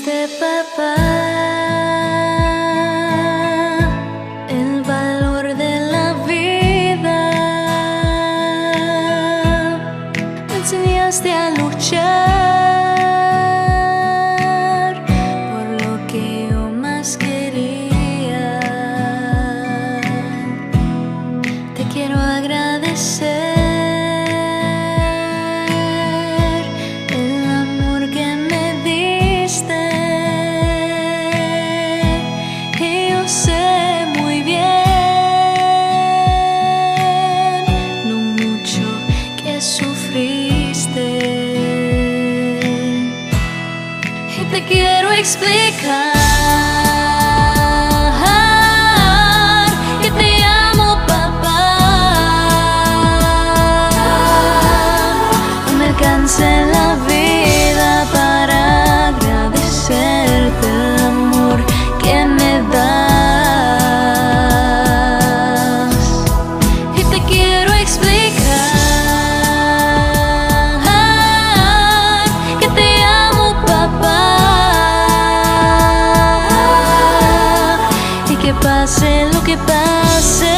diste, papá, el valor de la vida. Me enseñaste a luchar por lo que yo más quería. Te quiero agradecer y te quiero explicar que te amo, papá. No me alcanza la vida para agradecerte el amor que me das. Y te quiero explicar que pase lo que pase,